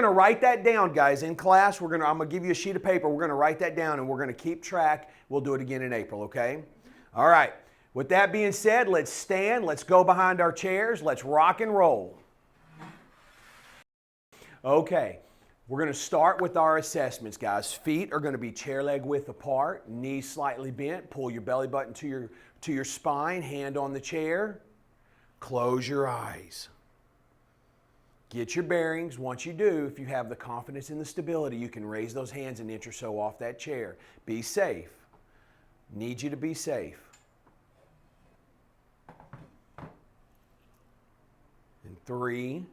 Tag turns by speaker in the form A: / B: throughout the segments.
A: to write that down, guys. In class, I'm going to give you a sheet of paper. We're going to write that down, and we're going to keep track. We'll do it again in April, okay? All right. With that being said, let's stand. Let's go behind our chairs. Let's rock and roll. Okay. We're going to start with our assessments, guys. Feet are going to be chair leg width apart, knees slightly bent. Pull your belly button to your spine, hand on the chair. Close your eyes. Get your bearings. Once you do, if you have the confidence and the stability, you can raise those hands an inch or so off that chair. Be safe. Need you to be safe. In 3,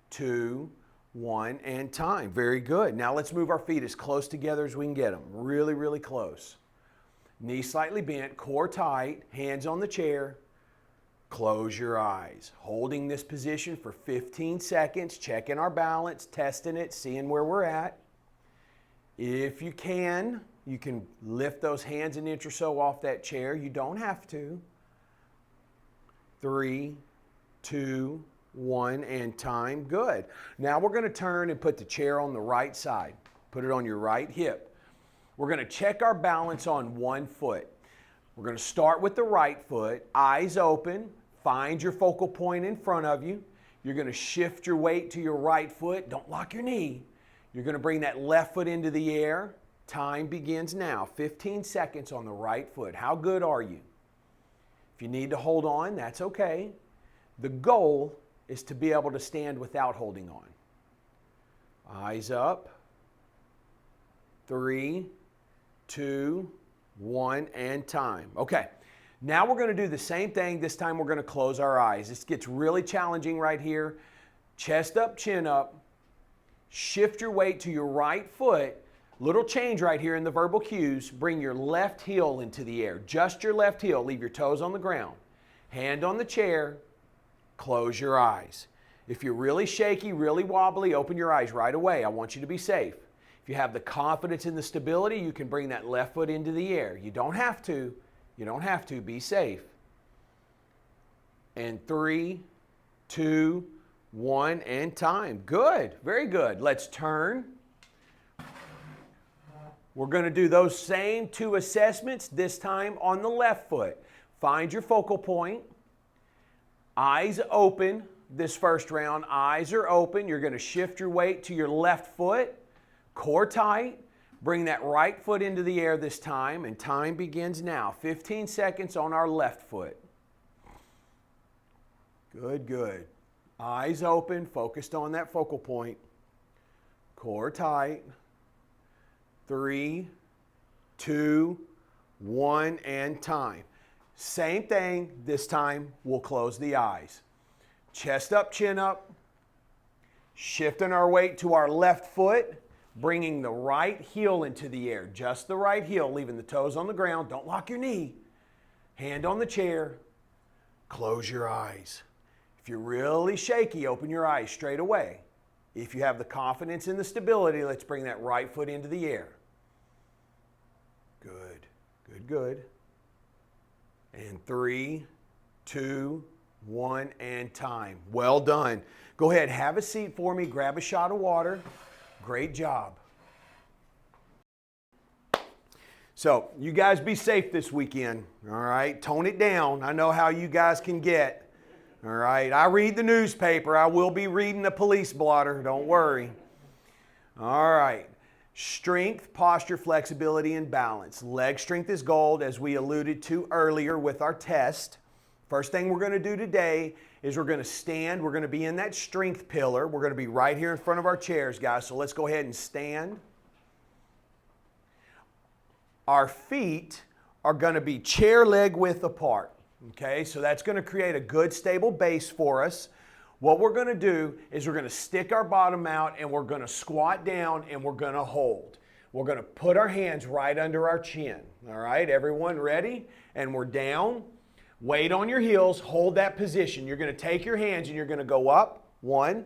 A: 2, 1, and time. Very good. Now let's move our feet as close together as we can get them. Really, really close. Knees slightly bent, core tight, hands on the chair. Close your eyes. Holding this position for 15 seconds, checking our balance, testing it, seeing where we're at. If you can lift those hands an inch or so off that chair. You don't have to. 3, 2, 1, and time. Good. Now we're going to turn and put the chair on the right side. Put it on your right hip. We're going to check our balance on one foot. We're going to start with the right foot, eyes open, find your focal point in front of you. You're going to shift your weight to your right foot. Don't lock your knee. You're going to bring that left foot into the air. Time begins now. 15 seconds on the right foot. How good are you? If you need to hold on, that's okay. The goal is to be able to stand without holding on. Eyes up. 3, 2, 1, and time. Okay, now we're going to do the same thing. This time we're going to close our eyes. This gets really challenging right here. Chest up, chin up. Shift your weight to your right foot. Little change right here in the verbal cues. Bring your left heel into the air. Just your left heel. Leave your toes on the ground. Hand on the chair. Close your eyes. If you're really shaky, really wobbly, open your eyes right away. I want you to be safe. If you have the confidence and the stability, you can bring that left foot into the air. You don't have to. You don't have to. Be safe. And 3, 2, 1, and time. Good. Very good. Let's turn. We're going to do those same 2 assessments, this time on the left foot. Find your focal point. Eyes open this first round. Eyes are open. You're going to shift your weight to your left foot. Core tight. Bring that right foot into the air this time, and time begins now. 15 seconds on our left foot. Good, good. Eyes open, focused on that focal point. Core tight. 3, 2, 1, and time. Same thing, this time we'll close the eyes. Chest up, chin up. Shifting our weight to our left foot, bringing the right heel into the air. Just the right heel, leaving the toes on the ground. Don't lock your knee. Hand on the chair. Close your eyes. If you're really shaky, open your eyes straight away. If you have the confidence and the stability, let's bring that right foot into the air. Good, good, good. And 3, 2, 1, and time. Well done. Go ahead, have a seat for me. Grab a shot of water. Great job. So, you guys be safe this weekend, all right? Tone it down. I know how you guys can get, all right? I read the newspaper. I will be reading the police blotter. Don't worry. All right. Strength, posture, flexibility, and balance. Leg strength is gold, as we alluded to earlier with our test. First thing we're going to do today is we're going to stand. We're going to be in that strength pillar. We're going to be right here in front of our chairs, guys. So let's go ahead and stand. Our feet are going to be chair leg width apart. Okay, so that's going to create a good stable base for us. What we're going to do is we're going to stick our bottom out and we're going to squat down and we're going to hold. We're going to put our hands right under our chin. All right, everyone ready? And we're down. Weight on your heels. Hold that position. You're going to take your hands and you're going to go up. 1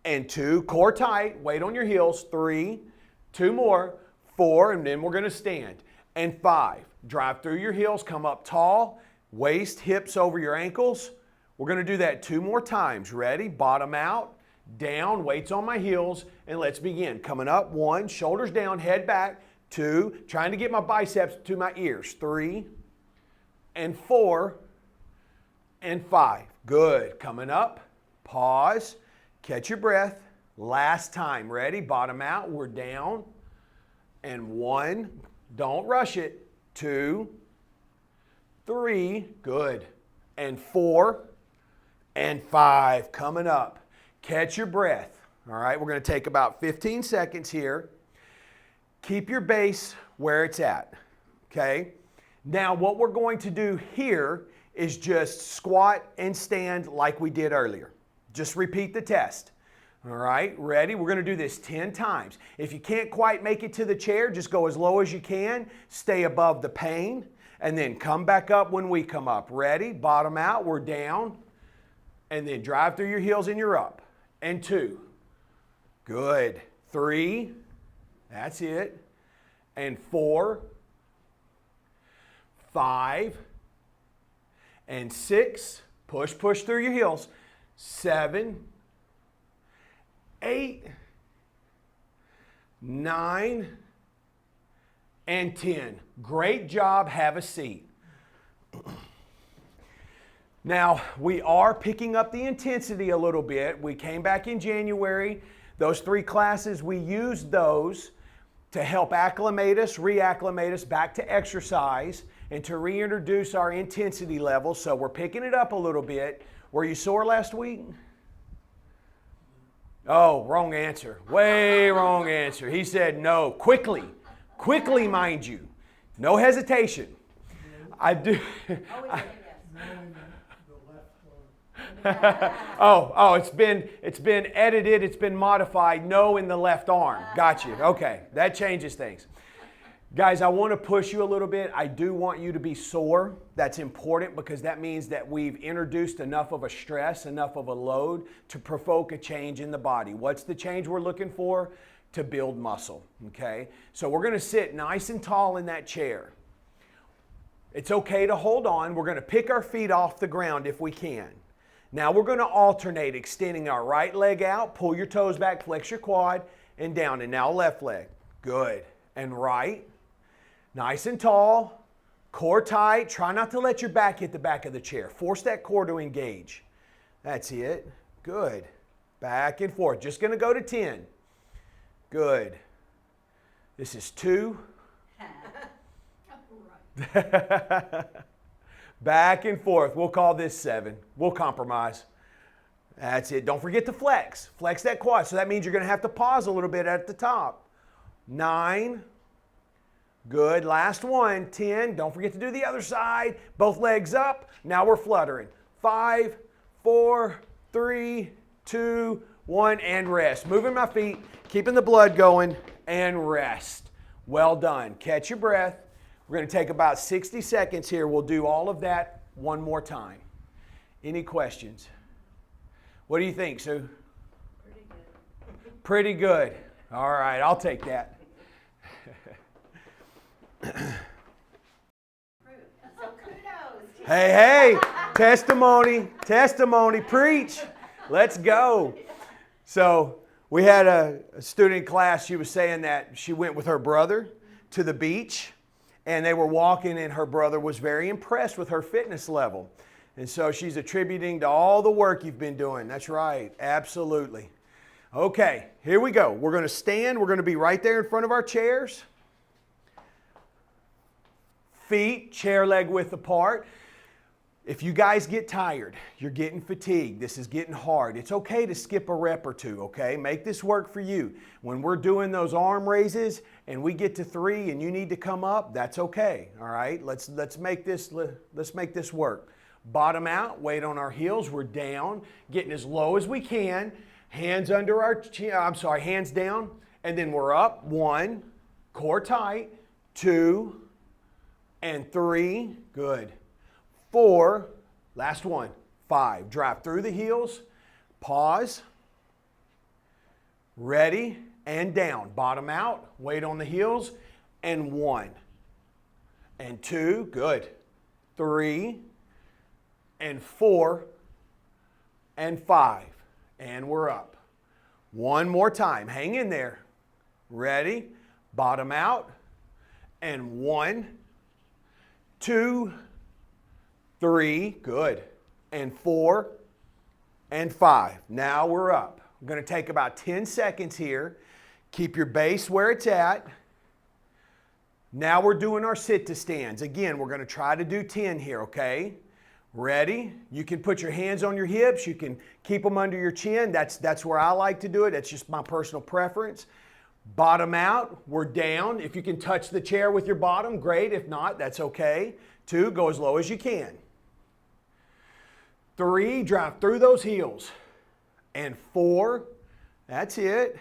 A: and 2. Core tight. Weight on your heels. 3. 2 more. 4. And then we're going to stand. And 5. Drive through your heels. Come up tall. Waist, hips over your ankles. We're going to do that 2 more times. Ready? Bottom out. down, weights on my heels, and let's begin. Coming up, 1, shoulders down, head back, 2, trying to get my biceps to my ears, 3, and 4, and 5. Good. Coming up, pause, catch your breath. Last time. Ready? Bottom out. We're down. And 1. Don't rush it. 2, 3. Good. And 4, and 5. Coming up. Catch your breath. All right. We're going to take about 15 seconds here. Keep your base where it's at. Okay. Now what we're going to do here is just squat and stand like we did earlier. Just repeat the test. All right, ready? We're going to do this 10 times. If you can't quite make it to the chair, just go as low as you can. Stay above the pain, and then come back up when we come up. Ready? Bottom out, we're down, and then drive through your heels and you're up. And 2. Good. 3. That's it. And 4. 5. And 6. Push through your heels. 7. 8, 9, and 10. Great job. Have a seat. Now, we are picking up the intensity a little bit. We came back in January. Those 3 classes, we used those to help acclimate us, reacclimate us back to exercise and to reintroduce our intensity levels. So we're picking it up a little bit. Were you sore last week? Oh, wrong answer. Way wrong answer. He said no. Quickly. Quickly, mind you. No hesitation. I do. It's been edited, it's been modified. No in the left arm. Got you. Okay, that changes things. Guys, I want to push you a little bit. I do want you to be sore. That's important because that means that we've introduced enough of a stress, enough of a load to provoke a change in the body. What's the change we're looking for? To build muscle, okay? So we're going to sit nice and tall in that chair. It's okay to hold on. We're going to pick our feet off the ground if we can. Now we're going to alternate, extending our right leg out, pull your toes back, flex your quad, and down. And now left leg. Good. And right. Nice and tall, core tight. Try not to let your back hit the back of the chair. Force that core to engage. That's it. Good. Back and forth. Just going to go to 10. Good. This is 2. Back and forth. We'll call this 7. We'll compromise. That's it. Don't forget to flex. Flex that quad. So that means you're going to have to pause a little bit at the top. 9. Good. Last one. 10. Don't forget to do the other side. Both legs up. Now we're fluttering. 5, 4, 3, 2, 1, and rest. Moving my feet, keeping the blood going, and rest. Well done. Catch your breath. We're going to take about 60 seconds here. We'll do all of that one more time. Any questions? What do you think, Sue?
B: Pretty good.
A: Pretty good. All right, I'll take that.
B: So kudos.
A: Hey, testimony, preach. Let's go. So we had a student in class, she was saying that she went with her brother to the beach and they were walking and her brother was very impressed with her fitness level. And so she's attributing to all the work you've been doing. That's right, absolutely. Okay, here we go. We're going to stand, we're going to be right there in front of our chairs. Feet, chair leg width apart. If you guys get tired, you're getting fatigued, this is getting hard, it's okay to skip a rep or two, okay? Make this work for you. When we're doing those arm raises and we get to 3 and you need to come up, that's okay, all right? Let's make this work. Bottom out, weight on our heels, we're down, getting as low as we can, hands under our chin, hands down, and then we're up. 1, core tight, 2, and 3, good. 4, last one, 5. Drive through the heels, pause, ready, and down. Bottom out, weight on the heels, and 1, and 2, good. 3, and 4, and 5, and we're up. One more time. Hang in there. Ready? Bottom out. And 1, 2, 3. Good. And 4 and 5. Now we're up. We're going to take about 10 seconds here. Keep your base where it's at. Now we're doing our sit to stands. Again, we're going to try to do 10 here, okay? Ready? You can put your hands on your hips. You can keep them under your chin. That's where I like to do it. That's just my personal preference. Bottom out. We're down. If you can touch the chair with your bottom, great. If not, that's okay. 2, go as low as you can. 3, drive through those heels. And 4, that's it.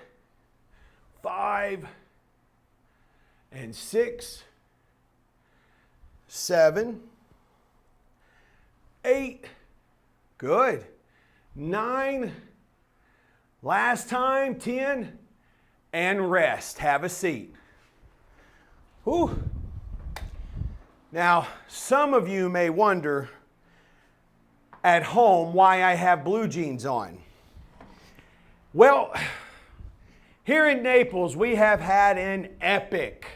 A: 5 and 6, 7, 8, good. 9, last time, 10, and rest. Have a seat. Whew. Now, some of you may wonder at home why I have blue jeans on. Well, here in Naples, we have had an epic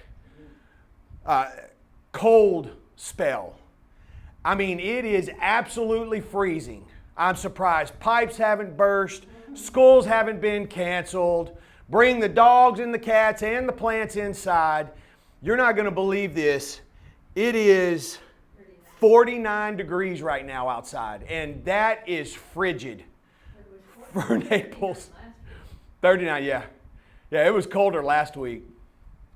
A: cold spell. I mean, it is absolutely freezing. I'm surprised pipes haven't burst, schools haven't been canceled. Bring the dogs and the cats and the plants inside. You're not going to believe this. It is 49 degrees right now outside, and that is frigid for Naples. 39, yeah. Yeah, it was colder last week.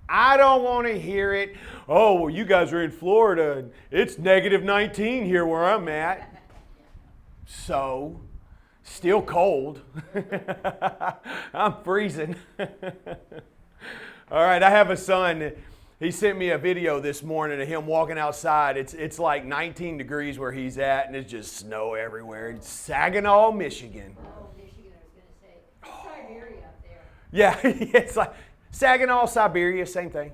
A: I don't want to hear it. Oh, well, you guys are in Florida, and it's negative 19 here where I'm at. So, still cold. I'm freezing. All right, I have a son. He sent me a video this morning of him walking outside. It's like 19 degrees where he's at, and it's just snow everywhere. It's Saginaw, Michigan.
B: Oh, Michigan, I was going to say. It's Siberia up there.
A: Yeah, it's like Saginaw, Siberia, same thing.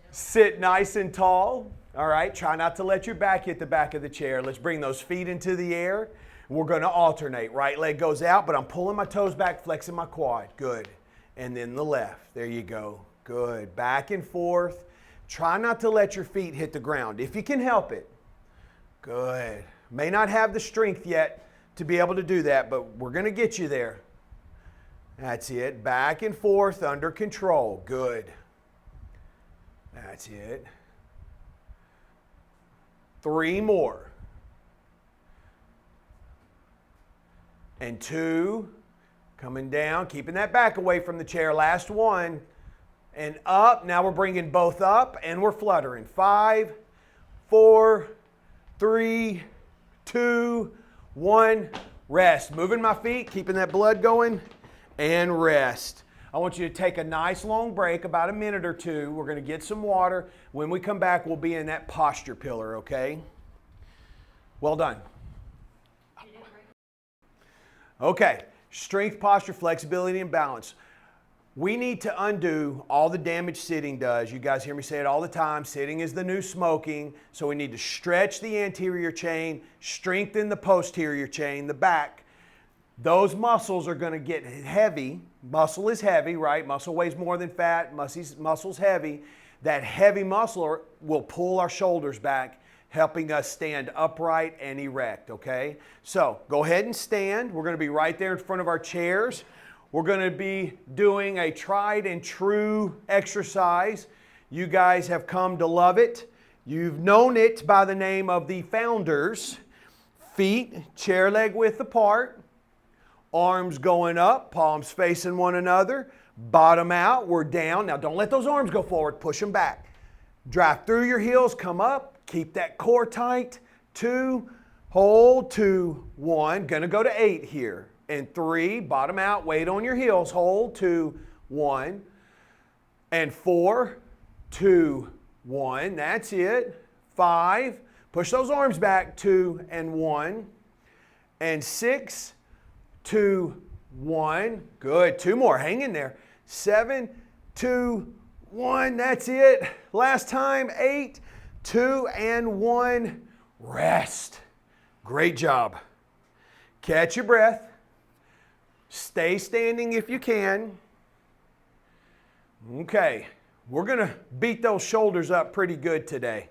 A: Sit nice and tall. All right, try not to let your back hit the back of the chair. Let's bring those feet into the air. We're going to alternate. Right leg goes out, but I'm pulling my toes back, flexing my quad. Good. And then the left. There you go. Good. Back and forth. Try not to let your feet hit the ground if you can help it. Good. May not have the strength yet to be able to do that, but we're going to get you there. That's it. Back and forth under control. Good. That's it. 3 more. And 2. Coming down, keeping that back away from the chair. Last one. And up. Now we're bringing both up and we're fluttering. 5, 4, 3, 2, 1. Rest. Moving my feet, keeping that blood going, and rest. I want you to take a nice long break, about a minute or 2. We're going to get some water. When we come back, we'll be in that posture pillar, okay? Well done. Okay. Strength, posture, flexibility, and balance. We need to undo all the damage sitting does. You guys hear me say it all the time. Sitting is the new smoking. So we need to stretch the anterior chain, strengthen the posterior chain, the back. Those muscles are going to get heavy. Muscle is heavy, right? Muscle weighs more than fat. Muscle's heavy. That heavy muscle will pull our shoulders back, helping us stand upright and erect, okay? So go ahead and stand. We're going to be right there in front of our chairs. We're going to be doing a tried and true exercise. You guys have come to love it. You've known it by the name of the Founders. Feet chair leg width apart. Arms going up, palms facing one another. Bottom out, we're down. Now don't let those arms go forward. Push them back. Drive through your heels, come up. Keep that core tight. 2, hold, 2, 1. Gonna go to 8 here. And 3, bottom out, weight on your heels. Hold, 2, 1. And 4, 2, 1. That's it. 5, push those arms back, 2 and 1. And 6, 2, 1. Good. 2 more. Hang in there. 7, 2, 1. That's it. Last time. 8, 2 and 1. Rest. Great job. Catch your breath. Stay standing if you can. Okay, we're going to beat those shoulders up pretty good today.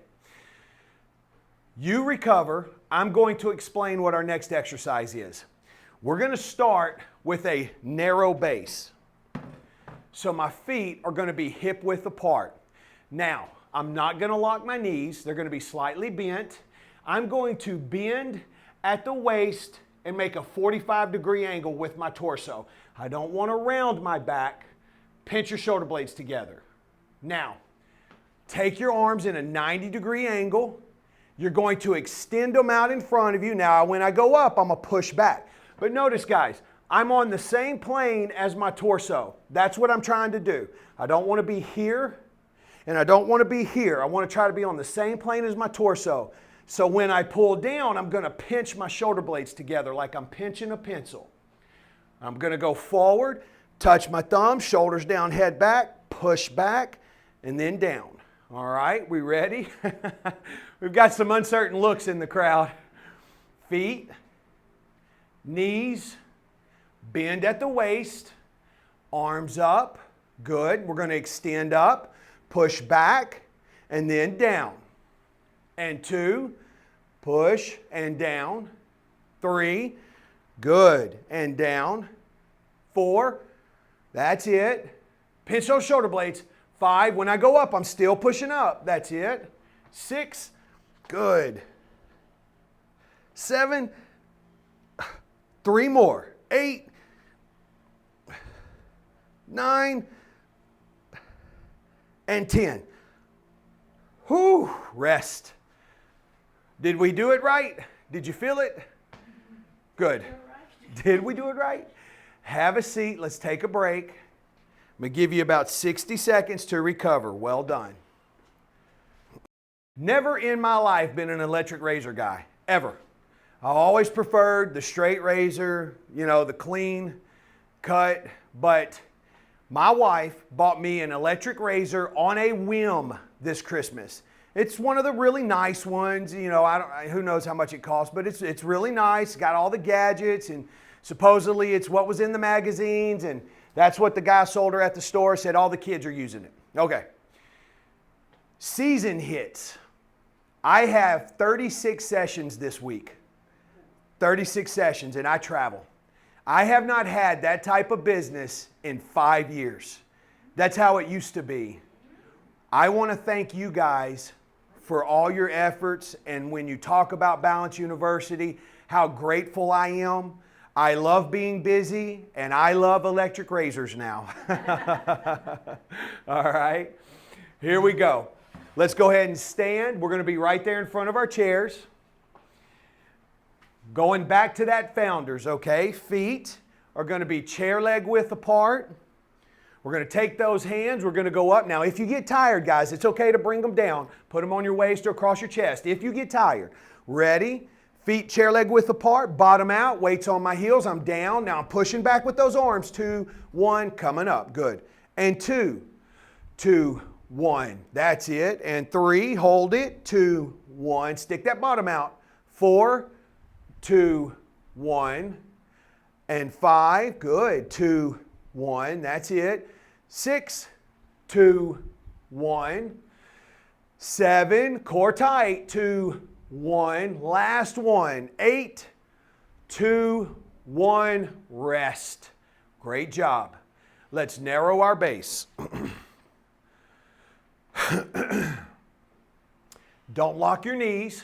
A: You recover. I'm going to explain what our next exercise is. We're going to start with a narrow base. So my feet are going to be hip width apart. Now, I'm not going to lock my knees. They're going to be slightly bent. I'm going to bend at the waist and make a 45-degree angle with my torso. I don't want to round my back. Pinch your shoulder blades together. Now, take your arms in a 90-degree angle. You're going to extend them out in front of you. Now, when I go up, I'm going to push back. But notice, guys, I'm on the same plane as my torso. That's what I'm trying to do. I don't want to be here, and I don't want to be here. I want to try to be on the same plane as my torso. So when I pull down, I'm going to pinch my shoulder blades together like I'm pinching a pencil. I'm going to go forward, touch my thumbs, shoulders down, head back, push back, and then down. All right, we ready? We've got some uncertain looks in the crowd. Feet, knees, bend at the waist, arms up. Good. We're going to extend up, push back, and then down. And 2, push and down. 3, good, and down. 4, that's it. Pinch those shoulder blades. 5, when I go up, I'm still pushing up. That's it. 6, good. 7, 3 more. 8, 9, and 10. Whew, rest. Did we do it right? Did you feel it? Good. Did we do it right? Have a seat. Let's take a break. I'm going to give you about 60 seconds to recover. Well done. Never in my life been an electric razor guy, ever. I always preferred the straight razor, you know, the clean cut, but my wife bought me an electric razor on a whim this Christmas. It's one of the really nice ones, you know, who knows how much it costs, but it's really nice, got all the gadgets, and supposedly it's what was in the magazines, and that's what the guy sold her at the store, said all the kids are using it. Okay. Season hits. I have 36 sessions this week. 36 sessions, and I travel. I have not had that type of business in 5 years. That's how it used to be. I want to thank you guys for all your efforts, and when you talk about Balance University, how grateful I am. I love being busy, and I love electric razors now. All right, here we go. Let's go ahead and stand. We're going to be right there in front of our chairs. Going back to that founders, okay? Feet are going to be chair leg width apart. We're going to take those hands. We're going to go up. Now, if you get tired, guys, it's okay to bring them down. Put them on your waist or across your chest if you get tired. Ready? Feet chair leg width apart, bottom out, weights on my heels. I'm down. Now I'm pushing back with those arms. 2, 1, coming up. Good. And 2, 2, 1. That's it. And 3, hold it. 2, 1. Stick that bottom out. 4, 2, 1. And 5, good. 2, 1. That's it. 6, 2, 1. 7, core tight. 2, 1. Last one. 8, 2, 1. Rest. Great job. Let's narrow our base. Don't lock your knees.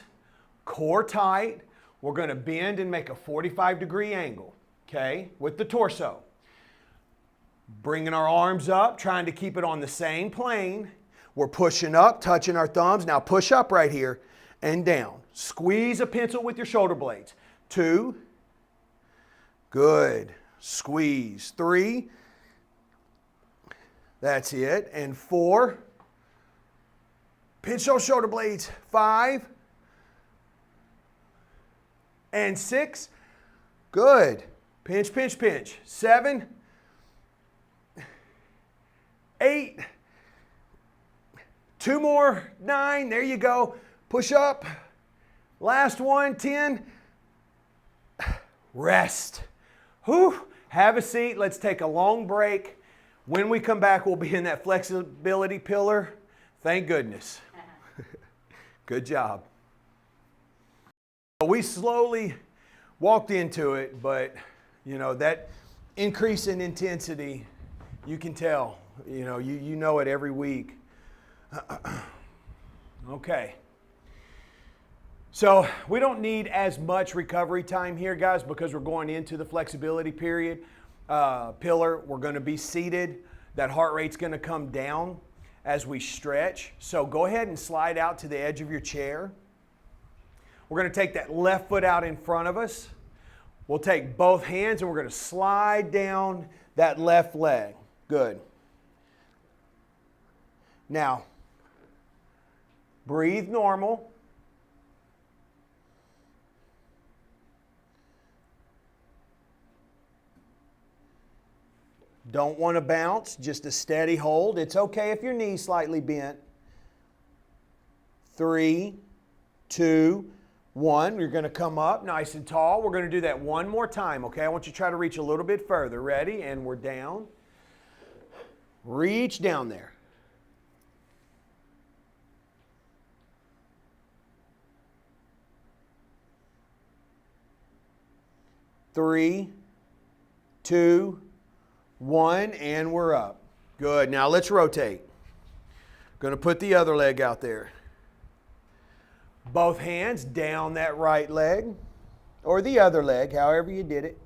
A: Core tight. We're going to bend and make a 45-degree angle, okay, with the torso. Bringing our arms up, trying to keep it on the same plane. We're pushing up, touching our thumbs. Now push up right here and down. Squeeze a pencil with your shoulder blades. 2, good. Squeeze. 3, that's it. And 4, pinch those shoulder blades. 5, and 6, good. Pinch, pinch, pinch. 7, 8, 2 more, 9, there you go. Push up. Last one, 10. Rest. Whew. Have a seat. Let's take a long break. When we come back, we'll be in that flexibility pillar. Thank goodness. Good job. We slowly walked into it, but you know, that increase in intensity, you can tell. You know it every week. Okay. So we don't need as much recovery time here, guys, because we're going into the flexibility pillar. We're going to be seated. That heart rate's going to come down as we stretch. So go ahead and slide out to the edge of your chair. We're going to take that left foot out in front of us. We'll take both hands and we're going to slide down that left leg. Good. Now, breathe normal. Don't want to bounce, just a steady hold. It's okay if your knee's slightly bent. 3, 2, 1. You're going to come up nice and tall. We're going to do that one more time, okay? I want you to try to reach a little bit further. Ready? And we're down. Reach down there. Three, 2, 1, and we're up. Good. Now let's rotate. Going to put the other leg out there. Both hands down that right leg, or the other leg, however you did it.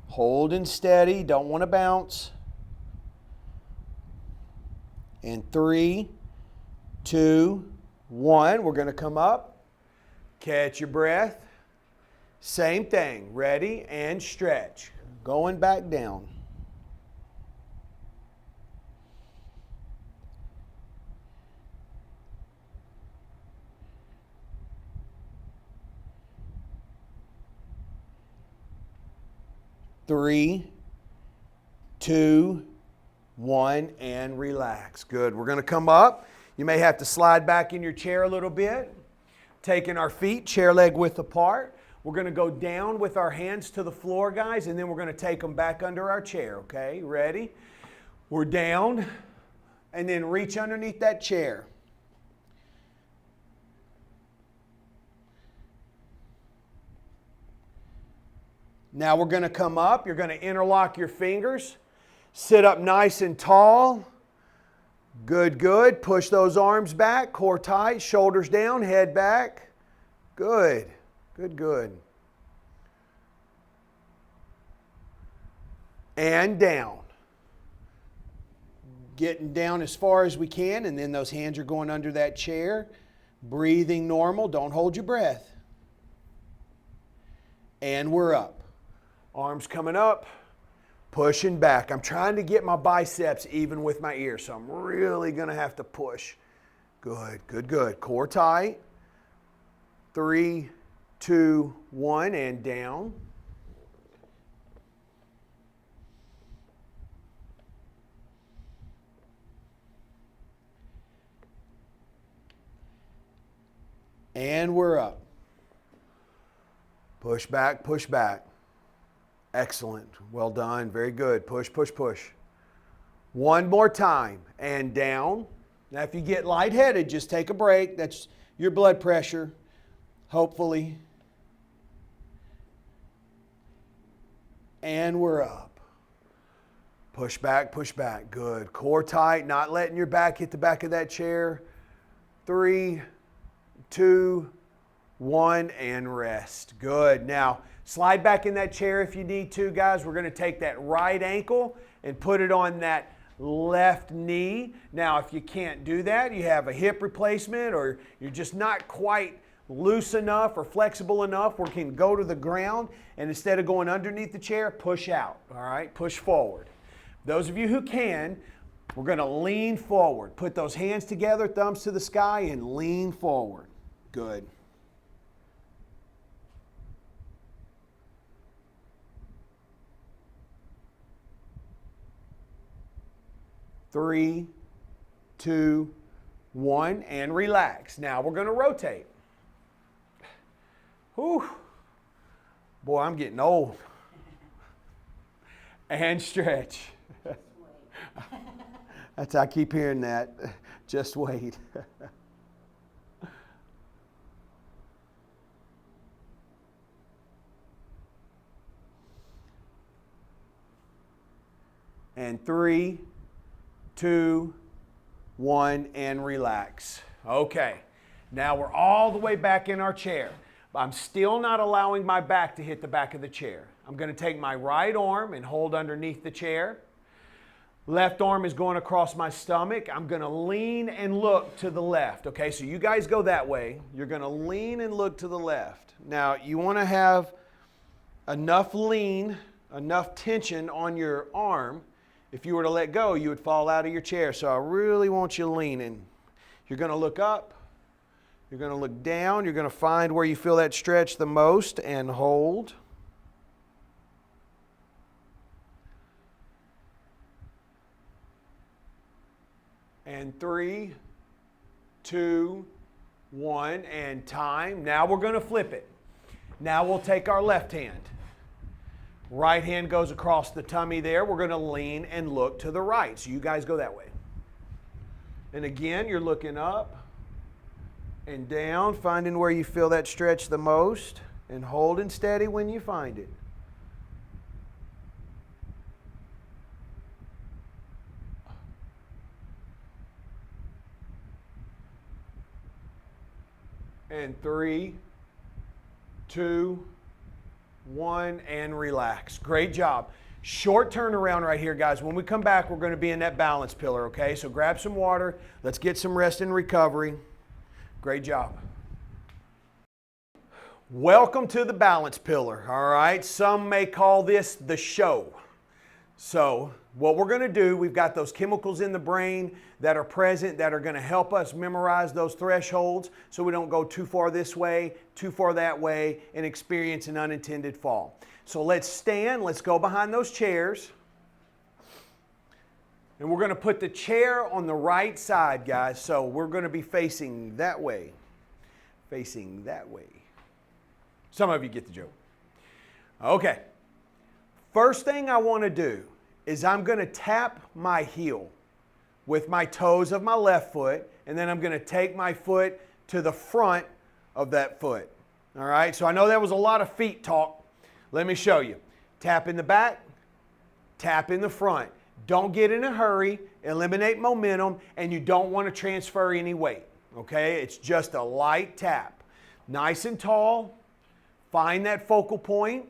A: Holding steady, don't want to bounce. And 3, 2, 1. We're going to come up. Catch your breath. Same thing. Ready and stretch. Going back down. Three, 2, 1, and relax. Good. We're going to come up. You may have to slide back in your chair a little bit. Taking our feet chair leg width apart. We're going to go down with our hands to the floor, guys, and then we're going to take them back under our chair, okay? Ready? We're down, and then reach underneath that chair. Now we're going to come up. You're going to interlock your fingers. Sit up nice and tall. Good, good. Push those arms back, core tight, shoulders down, head back. Good, good, good. And down. Getting down as far as we can, and then those hands are going under that chair. Breathing normal. Don't hold your breath. And we're up. Arms coming up. Pushing back. I'm trying to get my biceps even with my ears, so I'm really going to have to push. Good, good, good. Core tight. 3, 2, 1, and down. And we're up. Push back, push back. Excellent. Well done. Very good. Push, push, push. One more time. And down. Now, if you get lightheaded, just take a break. That's your blood pressure, hopefully. And we're up. Push back, push back. Good. Core tight, not letting your back hit the back of that chair. 3, 2, 1, and rest. Good. Now, slide back in that chair if you need to, guys. We're going to take that right ankle and put it on that left knee. Now, if you can't do that, you have a hip replacement or you're just not quite loose enough or flexible enough, we can go to the ground and instead of going underneath the chair, push out, all right? Push forward. Those of you who can, we're going to lean forward. Put those hands together, thumbs to the sky, and lean forward. Good. Three, 2, 1, and relax. Now we're going to rotate. Whew. Boy, I'm getting old. And stretch. I keep hearing that. Just wait. And 3, 2, 1, and relax. Okay, now we're all the way back in our chair. I'm still not allowing my back to hit the back of the chair. I'm going to take my right arm and hold underneath the chair. Left arm is going across my stomach. I'm going to lean and look to the left. Okay, so you guys go that way. You're going to lean and look to the left. Now, you want to have enough lean, enough tension on your arm. If you were to let go, you would fall out of your chair. So I really want you leaning. You're going to look up. You're going to look down. You're going to find where you feel that stretch the most and hold. And 3, 2, 1, and time. Now we're going to flip it. Now we'll take our left hand. Right hand goes across the tummy there. We're going to lean and look to the right. So you guys go that way. And again, you're looking up and down, finding where you feel that stretch the most, and holding steady when you find it. And 3, 2, 1, and relax. Great job. Short turnaround right here, guys. When we come back, we're going to be in that balance pillar, okay? So grab some water. Let's get some rest and recovery. Great job. Welcome to the balance pillar, all right? Some may call this the show. So what we're going to do, we've got those chemicals in the brain that are present that are going to help us memorize those thresholds so we don't go too far this way, too far that way, and experience an unintended fall. So let's stand. Let's go behind those chairs. And we're going to put the chair on the right side, guys. So we're going to be facing that way. Facing that way. Some of you get the joke. Okay. First thing I want to do is I'm going to tap my heel with my toes of my left foot, and then I'm going to take my foot to the front of that foot. All right, so I know that was a lot of feet talk. Let me show you. Tap in the back, tap in the front. Don't get in a hurry, eliminate momentum, and you don't want to transfer any weight. Okay, it's just a light tap. Nice and tall, find that focal point.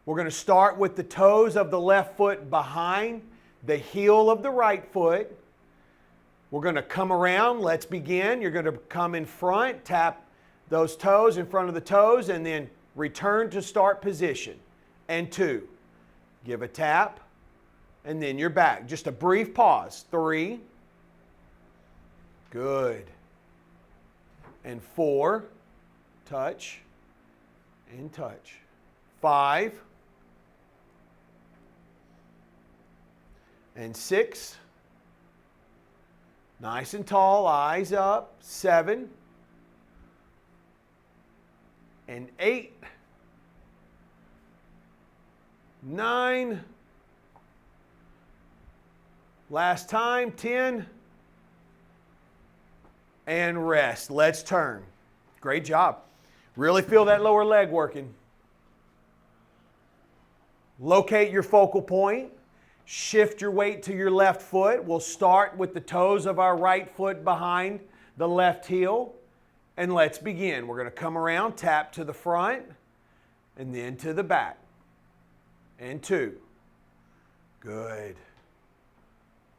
A: We're going to start with the toes of the left foot behind the heel of the right foot. We're going to come around. Let's begin. You're going to come in front, tap those toes in front of the toes, and then return to start position. And 2. Give a tap, and then you're back. Just a brief pause. 3. Good. And 4. Touch and touch. 5. And 6, nice and tall, eyes up. 7, and 8, 9, last time, 10, and rest. Let's turn. Great job. Really feel that lower leg working. Locate your focal point. Shift your weight to your left foot. We'll start with the toes of our right foot behind the left heel. And let's begin. We're going to come around, tap to the front, and then to the back. And 2. Good.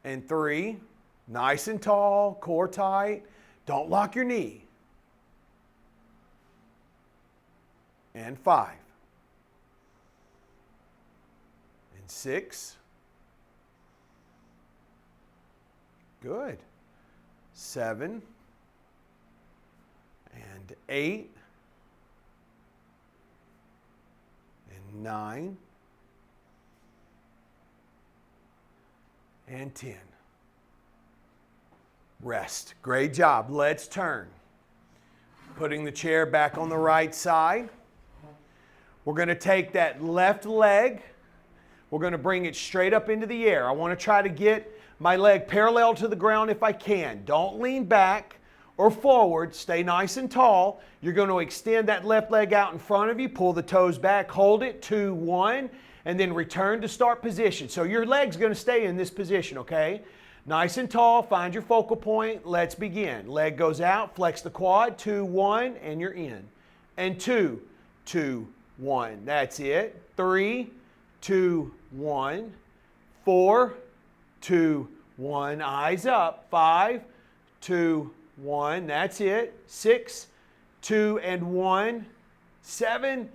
A: And 3. Nice and tall, core tight. Don't lock your knee. And 5. And 6. Good. 7. And 8. And 9. And 10. rest. Great job. Let's turn. Putting the chair back on the right side. We're going to take that left leg. We're going to bring it straight up into the air. I want to try to get my leg parallel to the ground if I can. Don't lean back or forward. Stay nice and tall. You're going to extend that left leg out in front of you. Pull the toes back. Hold it. 2, 1. And then return to start position. So your leg's going to stay in this position, okay? Nice and tall. Find your focal point. Let's begin. Leg goes out. Flex the quad. 2, 1. And you're in. And 2, 2, 1. That's it. 3, 2, 1. 4, 2, 1. Eyes up. 5, 2, 1. That's it. 6, 2, and 1. 7,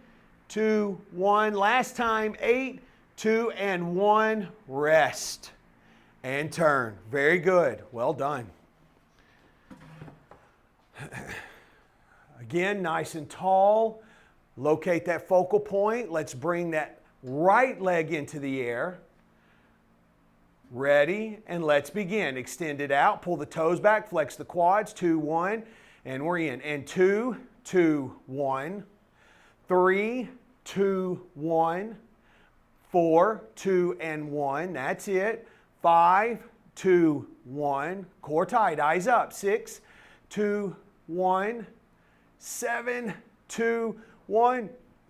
A: 2, 1. Last time. 8, 2, and 1. Rest. And turn. Very good. Well done. Again, nice and tall. Locate that focal point. Let's bring that right leg into the air. Ready, and let's begin. Extend it out. Pull the toes back. Flex the quads. 2, 1. And we're in. And 2, 2, 1. 3, 2, 1. 4, 2, and 1. That's it. 5, 2, 1. Core tight. Eyes up. 6, 2, 1. 7, 2, 1.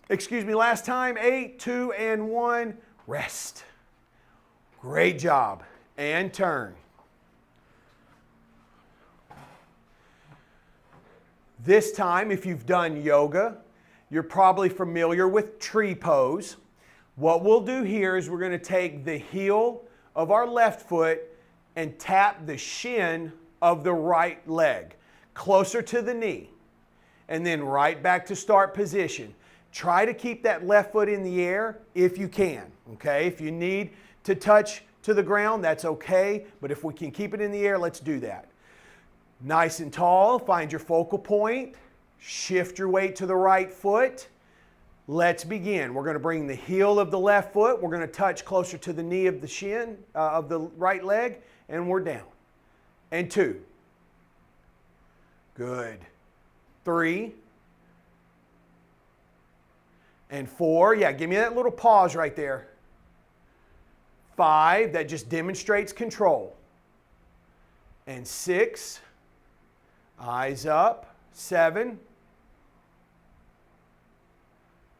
A: Excuse me, last time. 8, 2, and 1. Rest. Great job. And turn. This time, if you've done yoga, you're probably familiar with tree pose. What we'll do here is we're going to take the heel of our left foot and tap the shin of the right leg closer to the knee, and then right back to start position. Try to keep that left foot in the air if you can, okay? If you need to touch to the ground, that's okay, but if we can keep it in the air, let's do that. Nice and tall, find your focal point, shift your weight to the right foot. Let's begin. We're going to bring the heel of the left foot. We're going to touch closer to the knee of the shin of the right leg, and we're down. And 2. Good. 3. And 4. Yeah, give me that little pause right there. 5. That just demonstrates control. And 6. Eyes up. 7.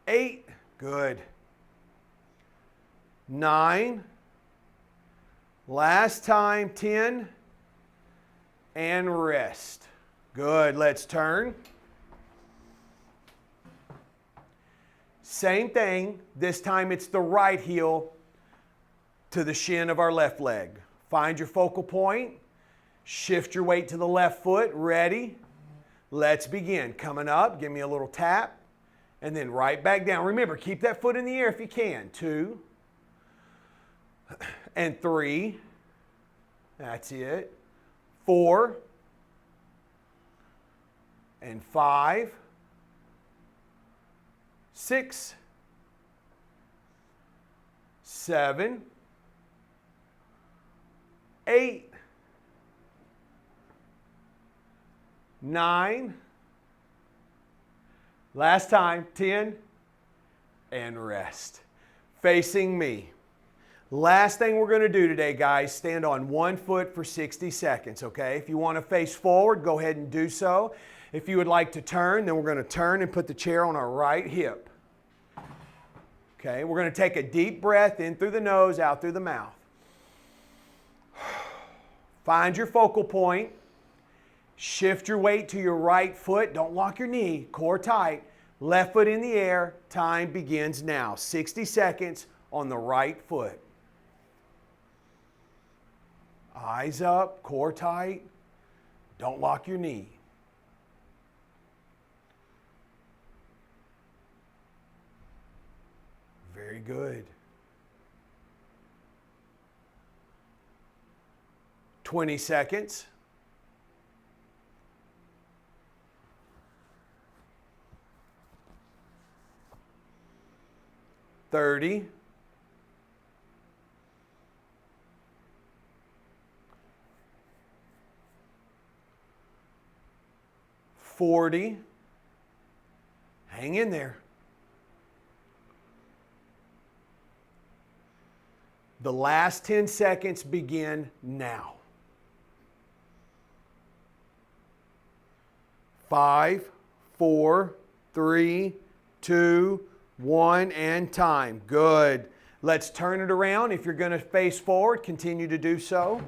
A: 8, good. 9, last time. 10, and rest. Good, let's turn. Same thing, this time it's the right heel to the shin of our left leg. Find your focal point, shift your weight to the left foot, ready? Let's begin. Coming up, give me a little tap. And then right back down. Remember, keep that foot in the air if you can. 2 and 3. That's it. 4 and 5. 6, 7, 8, 9. Last time, 10, and rest. Facing me. Last thing we're going to do today, guys, stand on one foot for 60 seconds, okay? If you want to face forward, go ahead and do so. If you would like to turn, then we're going to turn and put the chair on our right hip. Okay, we're going to take a deep breath in through the nose, out through the mouth. Find your focal point. Shift your weight to your right foot. Don't lock your knee. Core tight. Left foot in the air. Time begins now. 60 seconds on the right foot. Eyes up. Core tight. Don't lock your knee. Very good. 20 seconds. 30. 40. Hang in there. The last 10 seconds begin now. 5, 4, 3, 2, 1, and time. Good. Let's turn it around. If you're going to face forward, continue to do so.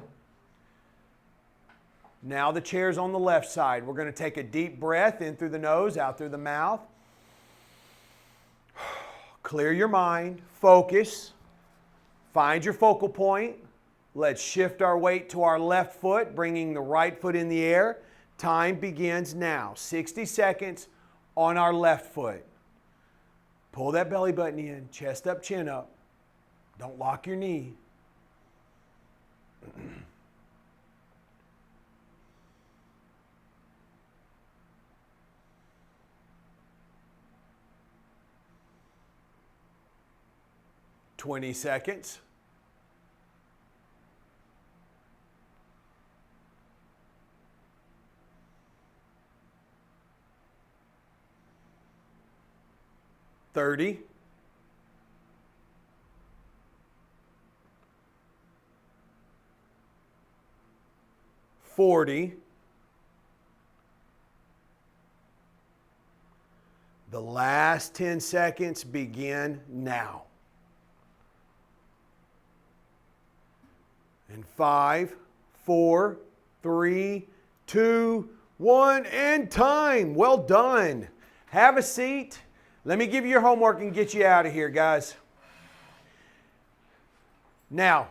A: Now the chair's on the left side. We're going to take a deep breath in through the nose, out through the mouth. Clear your mind. Focus. Find your focal point. Let's shift our weight to our left foot, bringing the right foot in the air. Time begins now. 60 seconds on our left foot. Pull that belly button in, chest up, chin up. Don't lock your knee. $20 seconds. $30. 40. The last 10 seconds begin now. And 5, 4, 3, 2, 1, and time. Well done. Have a seat. Let me give you your homework and get you out of here, guys. Now,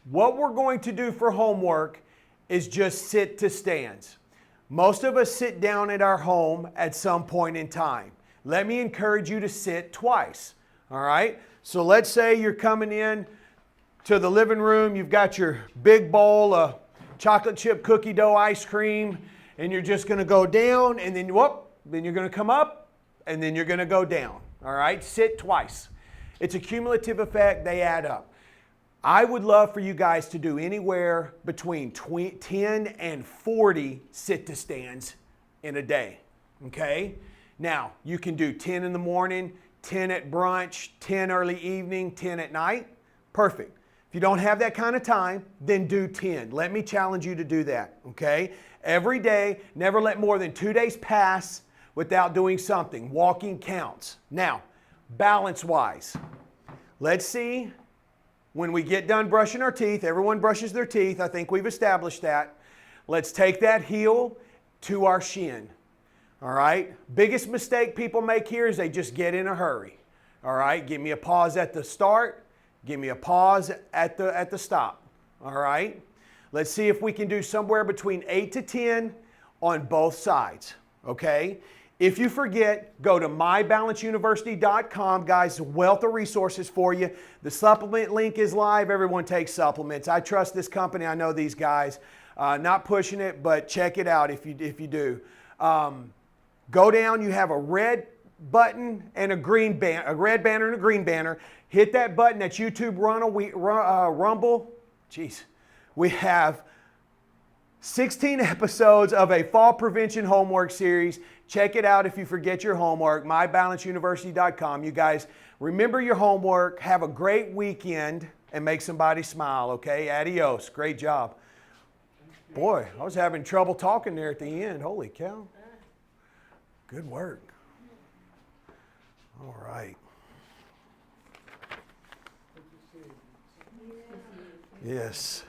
A: what we're going to do for homework is just sit to stands. Most of us sit down at our home at some point in time. Let me encourage you to sit twice. All right? So let's say you're coming in to the living room, you've got your big bowl of chocolate chip cookie dough ice cream, and you're just going to go down, and then whoop, then you're going to come up, and then you're going to go down. All right? Sit twice. It's a cumulative effect. They add up. I would love for you guys to do anywhere between 10 and 40 sit to stands in a day. Okay? Now, you can do 10 in the morning, 10 at brunch, 10 early evening, 10 at night. Perfect. If you don't have that kind of time, then do 10. Let me challenge you to do that. Okay? Every day, never let more than 2 days pass without doing something. Walking counts. Now, balance-wise, let's see. When we get done brushing our teeth, everyone brushes their teeth. I think we've established that. Let's take that heel to our shin. All right? Biggest mistake people make here is they just get in a hurry. All right? Give me a pause at the start. Give me a pause at the stop. All right? Let's see if we can do somewhere between 8 to 10 on both sides. Okay? If you forget, go to mybalanceuniversity.com. Guys, a wealth of resources for you. The supplement link is live. Everyone takes supplements. I trust this company. I know these guys. Not pushing it, but check it out if you do. Go down. You have a red button and a green banner, a red banner and a green banner. Hit that button at YouTube Rumble. Jeez. We have 16 episodes of a fall prevention homework series. Check it out if you forget your homework, mybalanceuniversity.com. You guys, remember your homework, have a great weekend, and make somebody smile, okay? Adios. Great job. Boy, I was having trouble talking there at the end. Holy cow. Good work. All right. Yes.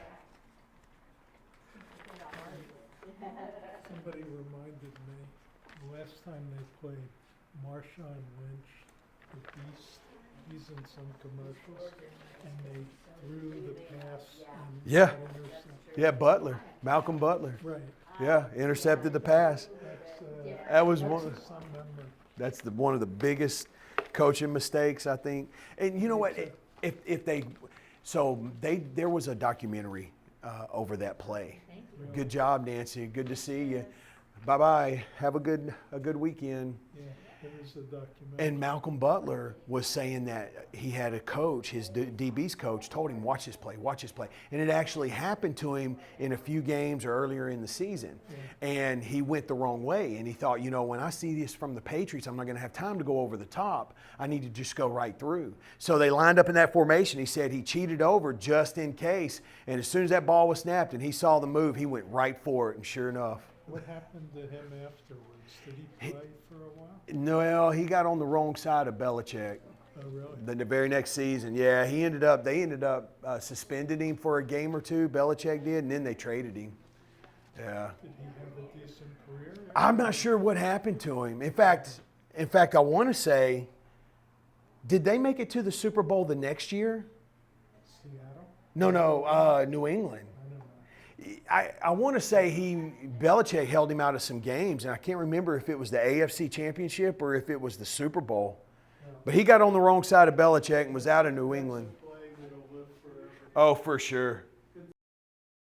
C: Somebody reminded me, last time they played Marshawn Lynch, the Beast, he's in some commercials, and they threw the pass and
A: Yeah.
C: got intercepted.
A: Yeah, Butler. Malcolm Butler.
C: Right,
A: Yeah, intercepted the pass. That was one.
C: that's some memory.
A: That's one of the biggest coaching mistakes, I think. And you know what? There was a documentary over that play. Good job, Nancy. Good to see you. Bye bye. Have a good weekend.
C: Yeah, There's a documentary.
A: And Malcolm Butler was saying that he had a coach, his DB's coach, told him, watch this play, watch this play. And it actually happened to him in a few games or earlier in the season. And he went the wrong way. And he thought, you know, when I see this from the Patriots, I'm not going to have time to go over the top. I need to just go right through. So they lined up in that formation. He said he cheated over just in case. And as soon as that ball was snapped and he saw the move, he went right for it. And sure enough.
C: What happened to him afterwards? Did he play for a while?
A: No, he got on the wrong side of Belichick.
C: Oh, really?
A: Then the very next season, yeah, they ended up suspending him for a game or two. Belichick did, and then they traded him. Yeah,
C: Did he have a decent career?
A: I'm not sure what happened to him. In fact, I want to say, did they make it to the Super Bowl the next year?
C: Seattle?
A: No, New England.
C: I don't know.
A: I want to say Belichick held him out of some games, and I can't remember if it was the AFC Championship or if it was the Super Bowl. But he got on the wrong side of Belichick and was out of New England.
C: Playing that'll live forever.
A: Oh, for sure.